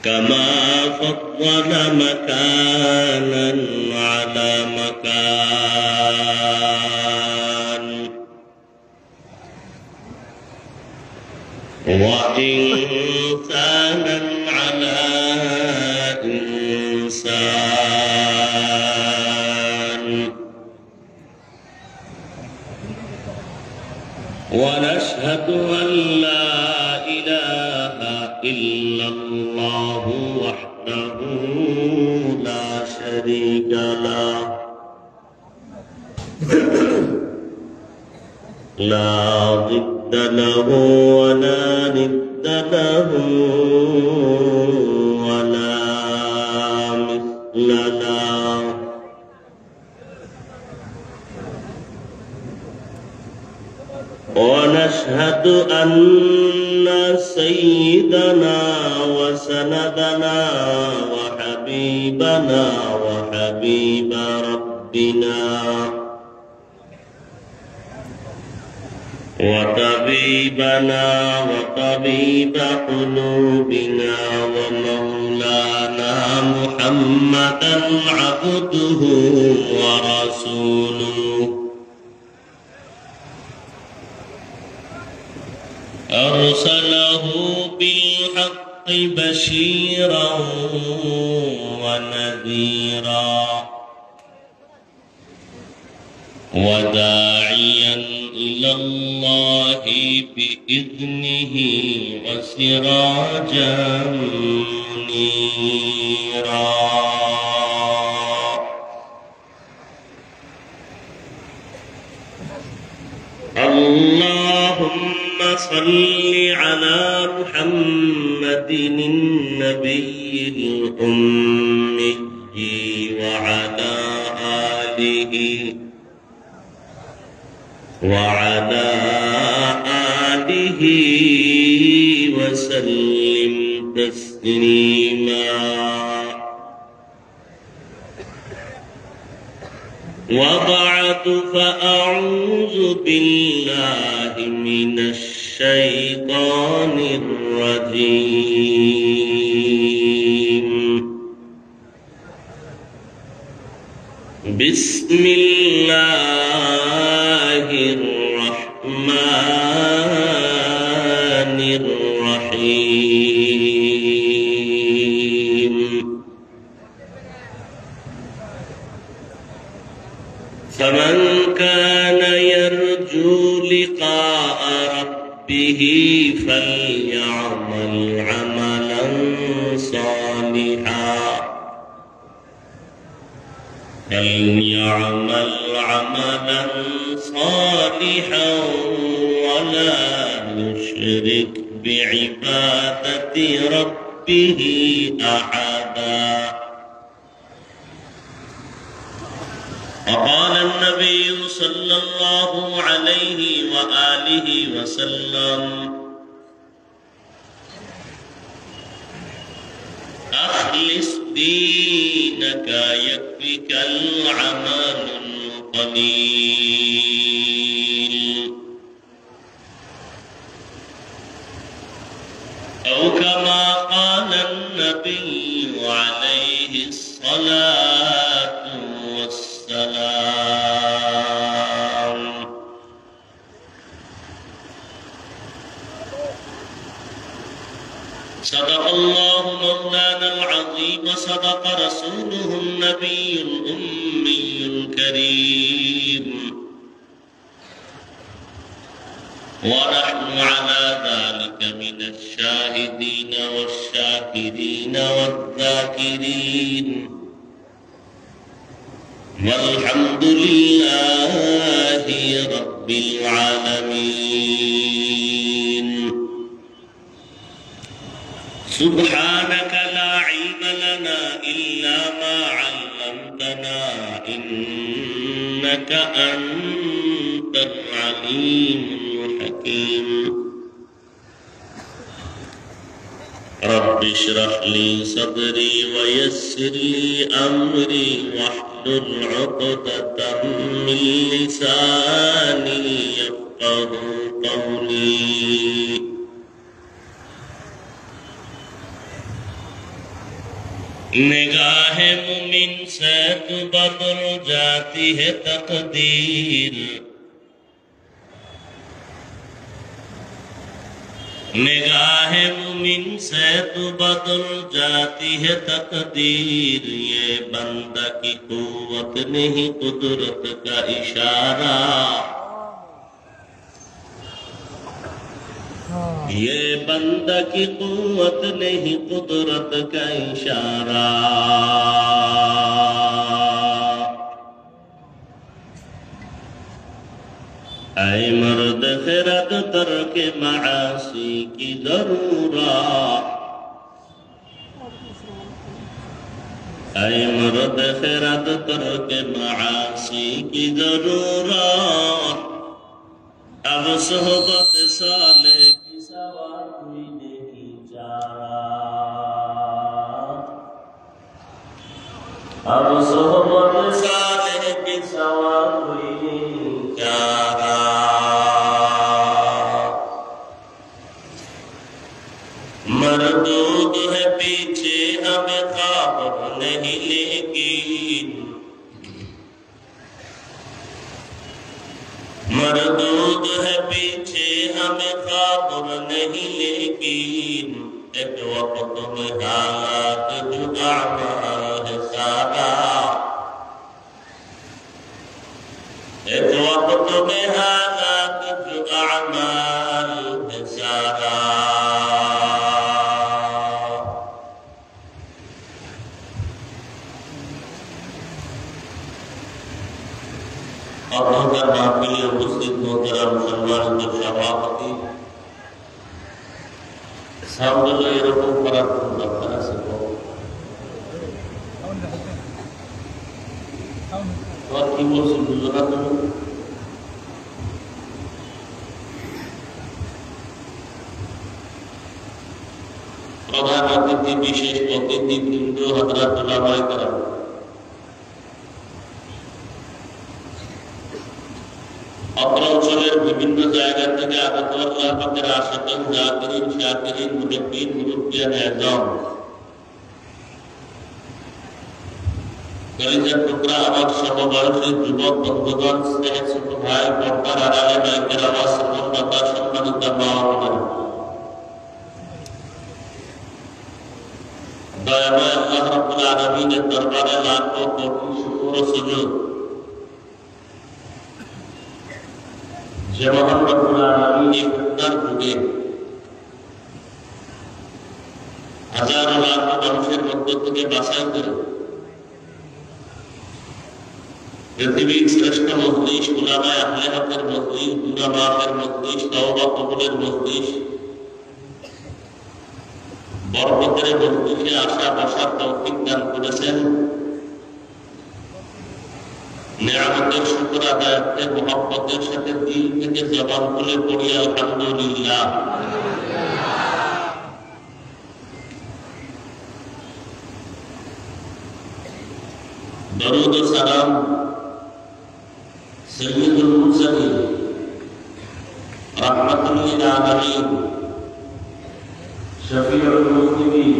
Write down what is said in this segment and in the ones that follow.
كما فضل مكانا على مكان وإنسانا على إنسان ونشهد أن لا إله إلا الله وحده لا شريك له لا ضد له ولا ند له ولا مثل له ونشهد أن سيدنا وسندنا وحبيبنا وحبيب ربنا وطبيبنا وطبيب قلوبنا ومولانا محمدا عبده ورسوله أرسله بالحق بشيرا ونذيرا وداعيا إلى الله بإذنه وسراجا منيرا اللهم صل على محمد النبي الأمي وعلى آله وسلم تسليما وبعد فأعوذ بالله من الشيطان الرجيم بسم الله الرحمن الرحيم فمن كان يرجو لقاء ربه فليعمل عملا صالحا ولا يشرك بعبادة ربه أحدا. وقال النبي صلى الله عليه وآله وسلم أخلص دينك يكفك العمل القليل أو كما قال النبي عليه الصلاة والسلام. صدق الله مولانا العظيم وصدق رسوله النبي الأمي الكريم ونحن على ذلك من الشاهدين والشاكرين والذاكرين والحمد لله رب العالمين. سبحانك لا علم لنا إلا ما علمتنا إنك أنت العليم الحكيم. رب اشرح لي صدري ويسر لي أمري واحلل عقدة من لساني يفقهوا قولي. निगाह मुमिन से तो बदल जाती है तकदीर, निगाह मुमिन से तो बदल जाती है तकदीर। ये बंदा की कुव्वत नहीं कुदरत का इशारा, ये बंदा की कुव्वत नहीं कुदरत का इशारा। ऐ मर्द खिरत तरके मासी की जरूरत, ऐ मर्द खिरत तरके मासी की जरूरत। अब सोहबत साले की सवा कोई नहीं चारा, अब सोहबत साले की सवा कोई नहीं चारा। मरदूद है पीछे हमें खबर नहीं लेकिन, मरदूद है पीछे हमें खबर नहीं लेकिन। एक वक्त में हालात जो आमाल है सारा, एक वक्त में हालात जो आमाल है सारा। और अगर महफिल उपस्थित मोहतरम सम्मानित सभापति সামনে এরকম করার দরকার আছে তো কি বলছি বুঝলো না তুমি প্রধান অতিথি বিশেষ অতিথি বৃন্দ হযরত উলামায়ে কেরাম অঞ্চলের বিভিন্ন জায়গা থেকে আগত আল্লাহ পাকের আশিকিন জাকিরিন শাকিরিন মুহিব্বিন মুরব্বিয়ান আযম কলিজার টুকরা আমার সমবয়সী যুবক বন্ধুগণ স্নেহের ছোট ভাই পর্দার আড়ালে মাইকের আওয়াজ শ্রবণরতা সম্মানিত মা ও বোনেরা, দয়াময় আল্লাহ রাব্বুল আলামিনের দরবারে লাখো কোটি শুকর ও সুজুদ যে মহান রব্বুল আলামিন এই ফিতনার যুগে হাজারো লাখো মানুষের মধ্য থেকে বাছাই করে পৃথিবীর শ্রেষ্ঠ মজলিস উলামায়ে আহলে হকের মজলিস, উলামাদের মজলিস, তওবা কবুলের মজলিস, বরকতের মজলিসে আসা বসার তৌফিক দান করেছেন। নিয়ামতের শুকর আদায়ার্থে মুহাব্বতের সাথে দিল থেকে জবান খুলে পড়ি আলহামদুলিল্লাহ। দরুদ ও সালাম সৈয়দুল মুরসালিন রাহমাতুল লিল আলামিন শফিউল মুজনিবিন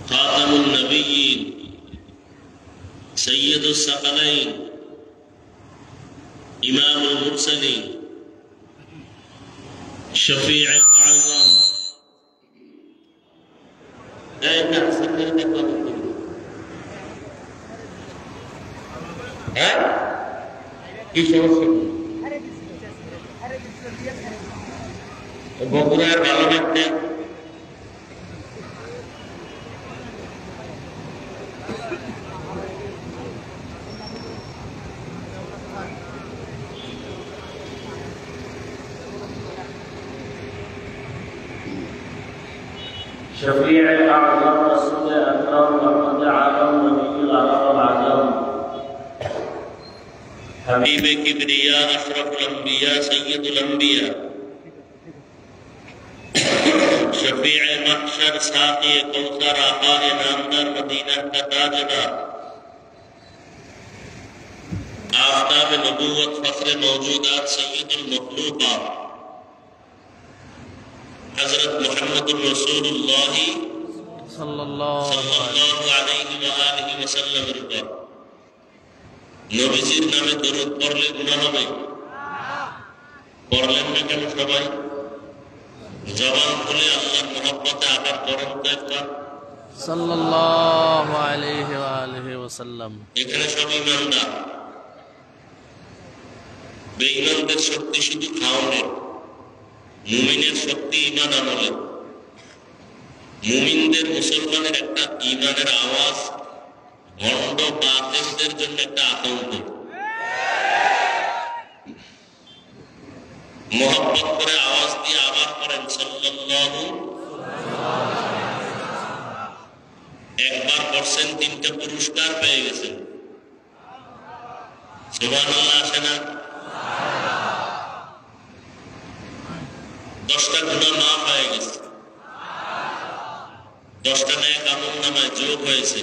খাতামুন নবিয়্যিন সৈয়দুস সাকালাইন ইমামুল মুরসালিন শফিউল আযম এইটা সুন্নাহ দেখো হ্যাঁ কি সমস্যা বগুড়ার ভালো লাগতে शफीع आज़म रसूल अकरम रहमत आलम नबी आलम आज़म हबीब किबरिया अशरफुल अंबिया सय्यदुल अंबिया शफीع महशर साक़ी कौसर आक़ाए नामदार मदीना का ताजदार आफ़ताब नबूवत फ़ख्र मौजूदात सय्यदुल मखलूक़ात हज़रत मुहम्मदुर रसूलुल्लाह সাল্লাল্লাহু আলাইহি ওয়া আলিহি ওয়াসাল্লামের উপর। নবীজির নামে দরুদ পড়লে গুনাহ হবে? পড়লেন না কেন সবাই? জবান খুলে আল্লাহর মহব্বতে আবার পড়েন তো একবার সাল্লাল্লাহু আলাইহি ওয়া আলিহি ওয়াসাল্লাম। এখানে সব ইমানদার। বেঈমানদের শক্তি শুধু খাওয়ানোর, মুমিনের শক্তি ইমান আমলে। মুমিনদের মুসলমানের একটা ইমানের আওয়াজ ভণ্ড বাতিলদের জন্য একটা আতঙ্ক। মোহাব্বত করে আওয়াজ দিয়ে আবার করেন সাল্লাল্লাহু। একবার করছেন 3টা পুরস্কার পেয়ে গেছেন। সুবহানাল্লাহ আসে না? 10টা গুনাহ মাফ হয়ে গেছে, 10টা নেক আমলনামায় যোগ হয়েছে,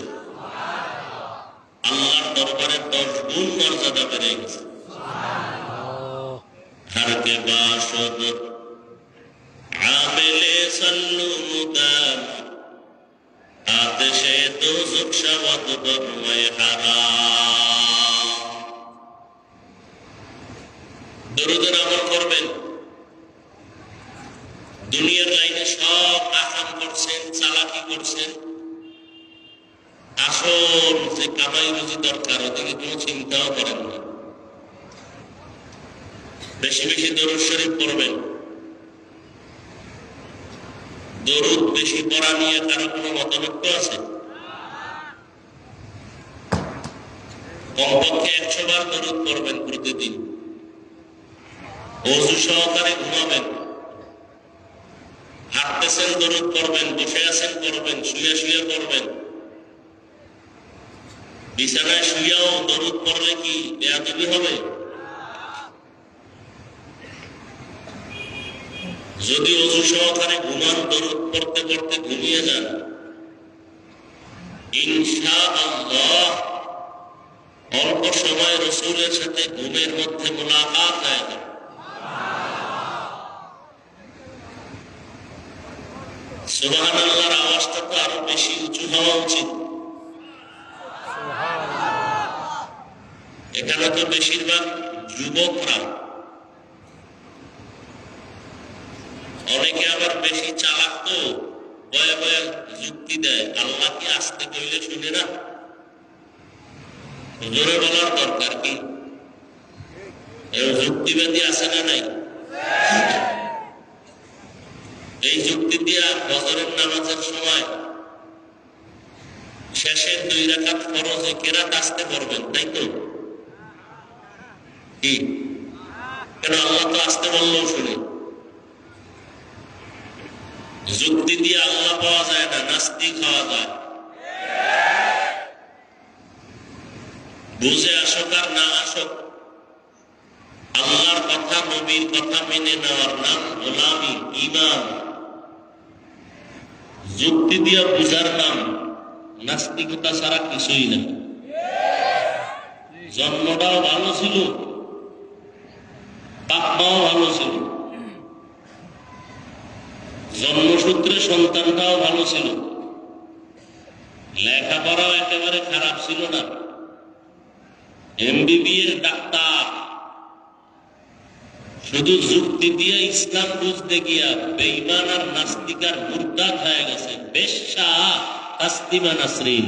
আল্লাহর দরবারে 10 গুণ মর্যাদা বেড়ে গেছে। हर के बाशद आमिले सल्लू मुदाम आतिशे दोज़ख शवद बरवे हराम। দরুদের আমল করবেন। দুনিয়ার লাইনে সব আকাম করছেন, চালাকি করছেন, আসল যে কামাই রুজি দরকার ওদিকে কোনো চিন্তাও করেন না। বেশি বেশি দরুদ শরীফ পড়বেন। দরুদ বেশি পড়া নিয়ে কারো কোনো মতভেদ আছে? কমপক্ষে 100 বার দরুদ পড়বেন প্রতিদিন। ওযু সহকারে ঘুমাবেন, হাঁটতেছেন দরুদ পড়বেন, বসে আছেন পড়বেন, শুয়ে শুয়ে পড়বেন। বিছানায় শুয়েও দরুদ পড়লে কি বেয়াদবি হবে? যদি ওযু সহকারে ঘুমান, দরুদ পড়তে পড়তে ঘুমিয়ে যান, ইনশাআল্লাহ অল্প সময় রাসূলের সাথে ঘুমের মধ্যে মুলাকাত হয়ে যাবে। সুবহানাল্লাহর আওয়াজটা তো আরো বেশি উঁচু হওয়া উচিত। এখানে তো বেশিরভাগ যুবকরা, অনেকে আবার বেশি চালাক, তো বয়ে বয়ে যুক্তি দেয়। আল্লাহ কি আসতে কইলে শুনে না? জোরে বলার দরকার কি? যুক্তিবাদী আছে না নাই? এই যুক্তি দিয়া ফজরের নামাজের সময় শেষের 2 রাকাত ফরজে কেরাত আসতে করবেন, তাই তো? কি কেন? আল্লাহ তো আসতে বললেও শুনে। যুক্তি দিয়ে আল্লাহ পাওয়া যায় না, নাস্তিক হওয়া যায়। বুঝে আসুক আর না আসুক, আল্লাহর কথা নবীর কথা মেনে নেওয়ার নাম গোলামি, ঈমান। যুক্তি দিয়ে বুঝার নাম নাস্তিকতা ছাড়া কিছুই না। জন্মটাও ভালো ছিল, বাপ মাও ভালো ছিল, জন্মসূত্রে সন্তানটাও ভালো ছিল, লেখাপড়াও একেবারে খারাপ ছিল না, MBBS ডাক্তার। শুধু যুক্তি দিয়ে ইসলাম বুঝতে গিয়া বেঈমান আর নাস্তিক আর মুরতাদ হয়ে গেছে। বেশ্যা তাসলিমা নাসরিন।